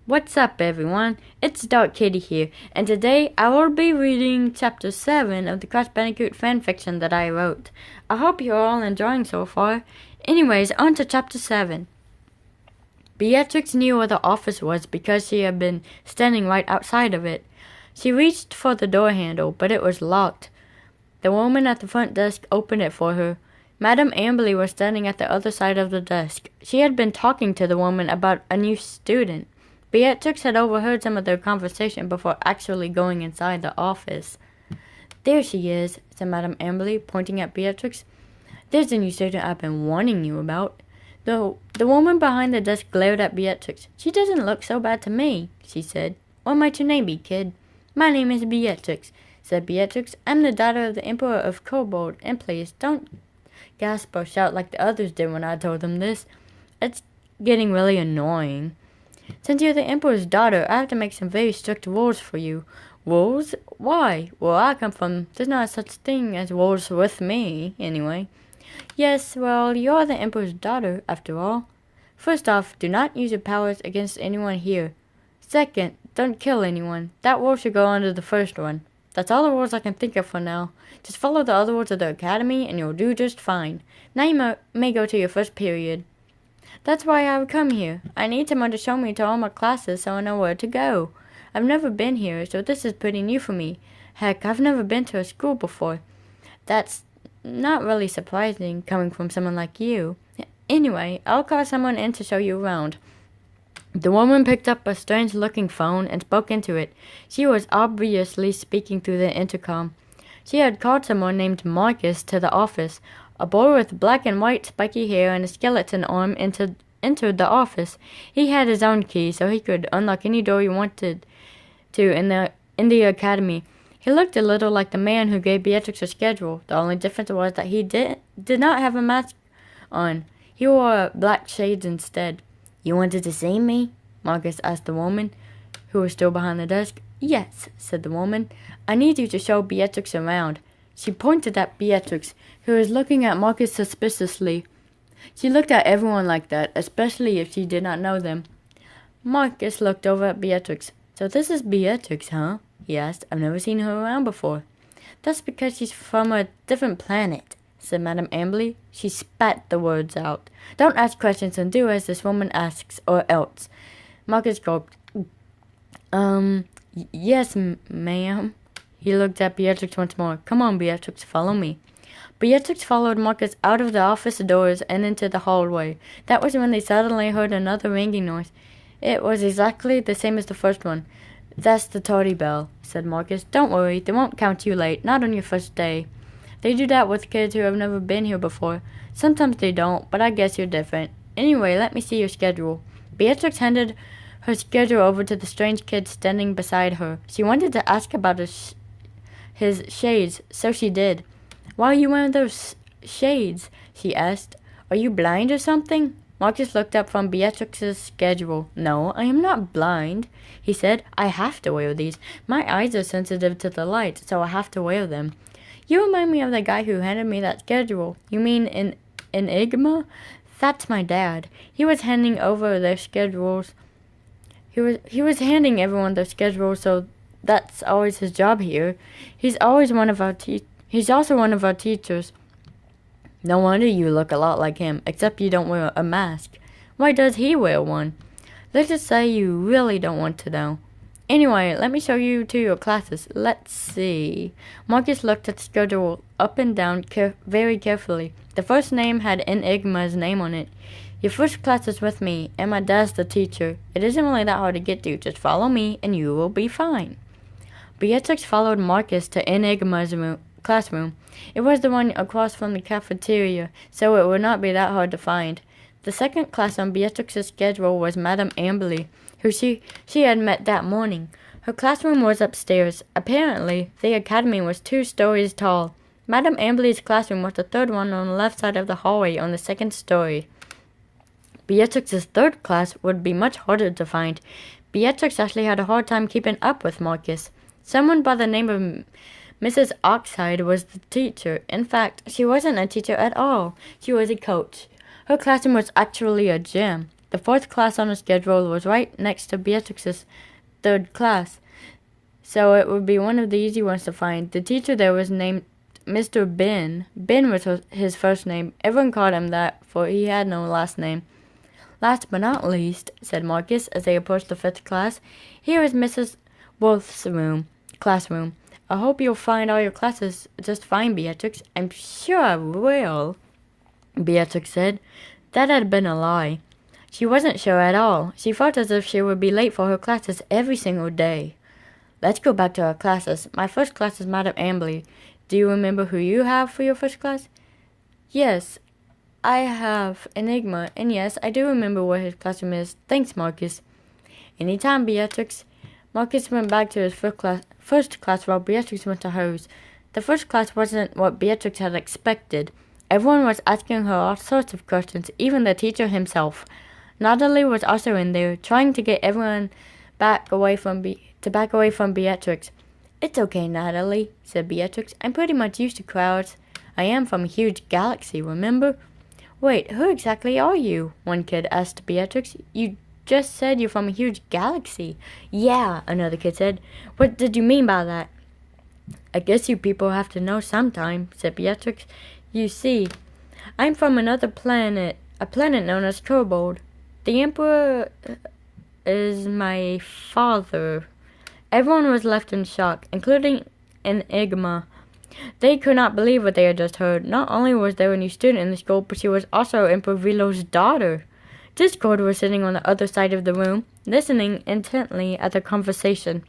What's up, everyone? It's Dark Kitty here, and today I will be reading Chapter 7 of the Crash Bandicoot fanfiction that I wrote. I hope you're all enjoying so far. Anyways, on to Chapter 7. Beatrix knew where the office was because she had been standing right outside of it. She reached for the door handle, but it was locked. The woman at the front desk opened it for her. Madame Amberly was standing at the other side of the desk. She had been talking to the woman about a new student. Beatrix had overheard some of their conversation before actually going inside the office. "There she is," said Madame Amberly, pointing at Beatrix. "There's the new student I've been warning you about." The woman behind the desk glared at Beatrix. "She doesn't look so bad to me," she said. "What might your name be, kid?" "My name is Beatrix," said Beatrix. "I'm the daughter of the Emperor of Kobold, and please don't gasp or shout like the others did when I told them this. It's getting really annoying. Since you're the Emperor's daughter, I have to make some very strict rules for you." "Rules? Why? Where I come from, there's not such thing as rules with me, anyway." "Yes, well, you're the Emperor's daughter, after all. First off, do not use your powers against anyone here. Second, don't kill anyone. That rule should go under the first one. That's all the rules I can think of for now. Just follow the other rules of the academy, and you'll do just fine. Now you may go to your first period." "That's why I would come here. I need someone to show me to all my classes so I know where to go. I've never been here, so this is pretty new for me. Heck, I've never been to a school before." "That's not really surprising, coming from someone like you. Anyway, I'll call someone in to show you around." The woman picked up a strange-looking phone and spoke into it. She was obviously speaking through the intercom. She had called someone named Marcus to the office. A boy with black and white spiky hair and a skeleton arm entered the office. He had his own key, so he could unlock any door he wanted to in the academy. He looked a little like the man who gave Beatrix a schedule. The only difference was that he did not have a mask on. He wore black shades instead. "You wanted to see me?" Marcus asked the woman, who was still behind the desk. "Yes," said the woman. "I need you to show Beatrix around." She pointed at Beatrix, who was looking at Marcus suspiciously. She looked at everyone like that, especially if she did not know them. Marcus looked over at Beatrix. "So this is Beatrix, huh?" he asked. "I've never seen her around before." "That's because she's from a different planet," said Madame Amberly. She spat the words out. "Don't ask questions and do as this woman asks, or else." Marcus gulped. Yes, ma'am." He looked at Beatrix once more. "Come on, Beatrix, follow me." Beatrix followed Marcus out of the office doors and into the hallway. That was when they suddenly heard another ringing noise. It was exactly the same as the first one. "That's the tardy bell," said Marcus. "Don't worry, they won't count you late, not on your first day. They do that with kids who have never been here before. Sometimes they don't, but I guess you're different. Anyway, let me see your schedule." Beatrix handed her schedule over to the strange kid standing beside her. She wanted to ask about his shades, so she did. "Why are you wearing those shades?" she asked. "Are you blind or something?" Marcus looked up from Beatrix's schedule. "No, I am not blind," he said. "I have to wear these. My eyes are sensitive to the light, so I have to wear them." "You remind me of the guy who handed me that schedule." "You mean Enigma?" "That's my dad. He was handing over their schedules. He was handing everyone their schedules, so that's always his job here. He's also one of our teachers." "No wonder you look a lot like him, except you don't wear a mask. Why does he wear one?" "Let's just say you really don't want to know. Anyway, let me show you to your classes. Let's see." Marcus looked at the schedule up and down very carefully. The first name had Enigma's name on it. "Your first class is with me, and my dad's the teacher. It isn't really that hard to get to. Just follow me, and you will be fine." Beatrix followed Marcus to Enigma's classroom. It was the one across from the cafeteria, so it would not be that hard to find. The second class on Beatrix's schedule was Madame Amberly, who she had met that morning. Her classroom was upstairs. Apparently, the academy was 2 stories tall. Madame Amberly's classroom was the third one on the left side of the hallway on the second story. Beatrix's third class would be much harder to find. Beatrix actually had a hard time keeping up with Marcus. Someone by the name of Mrs. Oxide was the teacher. In fact, she wasn't a teacher at all. She was a coach. Her classroom was actually a gym. The fourth class on the schedule was right next to Beatrix's third class, so it would be one of the easy ones to find. The teacher there was named Mr. Ben. Ben was his first name. Everyone called him that, for he had no last name. Last but not least, said Marcus as they approached the fifth class, here is Mrs. Wolf's classroom. I hope you'll find all your classes just fine, Beatrix. I'm sure I will, Beatrix said. That had been a lie. She wasn't sure at all. She felt as if she would be late for her classes every single day. Let's go back to our classes. My first class is Madame Amberley. Do you remember who you have for your first class? Yes, I have Enigma, and yes, I do remember where his classroom is. Thanks, Marcus. Any time, Beatrix. Marcus went back to his first class while Beatrix went to hers. The first class wasn't what Beatrix had expected. Everyone was asking her all sorts of questions, even the teacher himself. Natalie was also in there, trying to get everyone back away from Beatrix. It's okay, Natalie, said Beatrix. I'm pretty much used to crowds. I am from a huge galaxy, remember? Wait, who exactly are you? One kid asked Beatrix. You just said you're from a huge galaxy. Yeah, another kid said. What did you mean by that? I guess you people have to know sometime, said Beatrix. You see, I'm from another planet, a planet known as Kobold. The Emperor is my father. Everyone was left in shock, including Enigma. They could not believe what they had just heard. Not only was there a new student in the school, but she was also Emperor Velo's daughter. Discord was sitting on the other side of the room, listening intently at the conversation.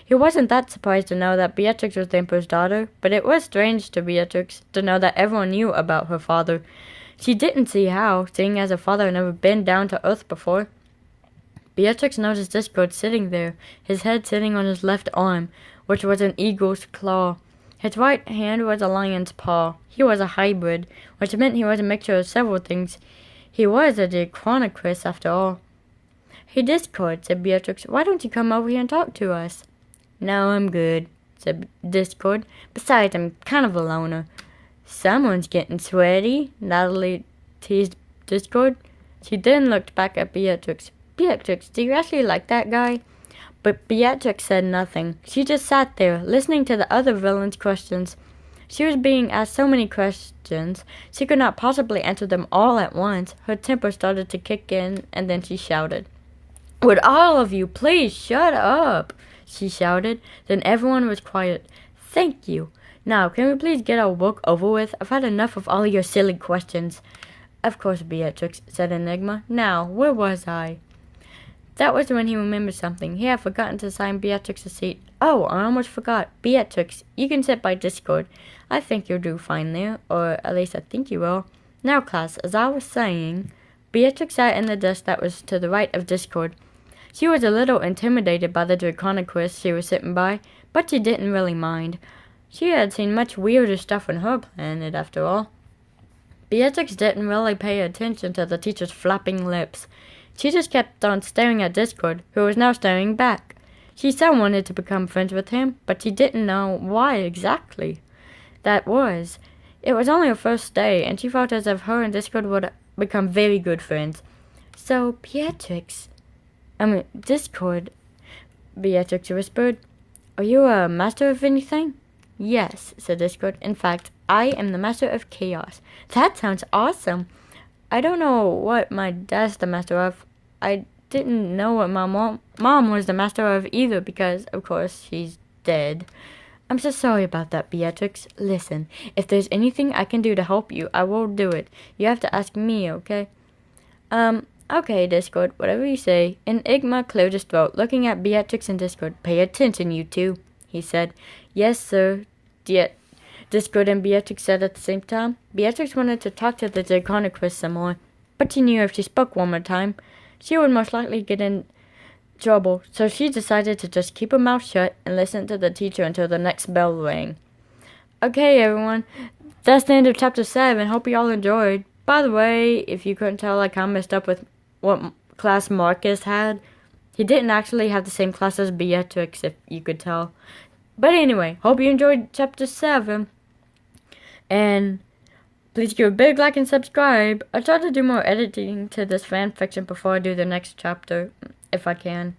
He wasn't that surprised to know that Beatrix was the Emperor's daughter, but it was strange to Beatrix to know that everyone knew about her father. She didn't see how, seeing as her father had never been down to Earth before. Beatrix noticed Discord sitting there, his head sitting on his left arm, which was an eagle's claw. His right hand was a lion's paw. He was a hybrid, which meant he was a mixture of several things. He was a Dichronicus, after all. Hey, Discord, said Beatrix, why don't you come over here and talk to us? No, I'm good, said Discord. Besides, I'm kind of a loner. Someone's getting sweaty, Natalie teased Discord. She then looked back at Beatrix. Beatrix, do you actually like that guy? But Beatrix said nothing. She just sat there, listening to the other villain's questions. She was being asked so many questions, she could not possibly answer them all at once. Her temper started to kick in, and then she shouted. Would all of you please shut up? She shouted. Then everyone was quiet. Thank you. Now, can we please get our work over with? I've had enough of all your silly questions. Of course, Beatrix, said Enigma. Now, where was I? That was when he remembered something. He had forgotten to assign Beatrix a seat. Oh, I almost forgot. Beatrix, you can sit by Discord. I think you'll do fine there, or at least I think you will. Now, class, as I was saying, Beatrix sat in the desk that was to the right of Discord. She was a little intimidated by the Dichronicus she was sitting by, but she didn't really mind. She had seen much weirder stuff on her planet, after all. Beatrix didn't really pay attention to the teacher's flapping lips. She just kept on staring at Discord, who was now staring back. She so wanted to become friends with him, but she didn't know why exactly that was. It was only her first day, and she felt as if her and Discord would become very good friends. So, Discord, Beatrix whispered. Are you a master of anything? Yes, said Discord. In fact, I am the master of chaos. That sounds awesome. I don't know what my dad's the master of. I didn't know what my mom was the master of either because, of course, she's dead. I'm so sorry about that, Beatrix. Listen, if there's anything I can do to help you, I will do it. You have to ask me, okay? Okay, Discord, whatever you say. Enigma cleared his throat, looking at Beatrix and Discord. Pay attention, you two, he said. Yes, sir. Discord and Beatrix said at the same time. Beatrix wanted to talk to the Dichronicus some more, but she knew if she spoke one more time, she would most likely get in trouble, so she decided to just keep her mouth shut and listen to the teacher until the next bell rang. Okay, everyone, that's the end of Chapter 7. Hope you all enjoyed. By the way, if you couldn't tell, I kind of messed up with what class Marcus had. He didn't actually have the same class as Beatrix, if you could tell. But anyway, hope you enjoyed Chapter 7. And Please give a big like and subscribe. I'll try to do more editing to this fanfiction before I do the next chapter, if I can.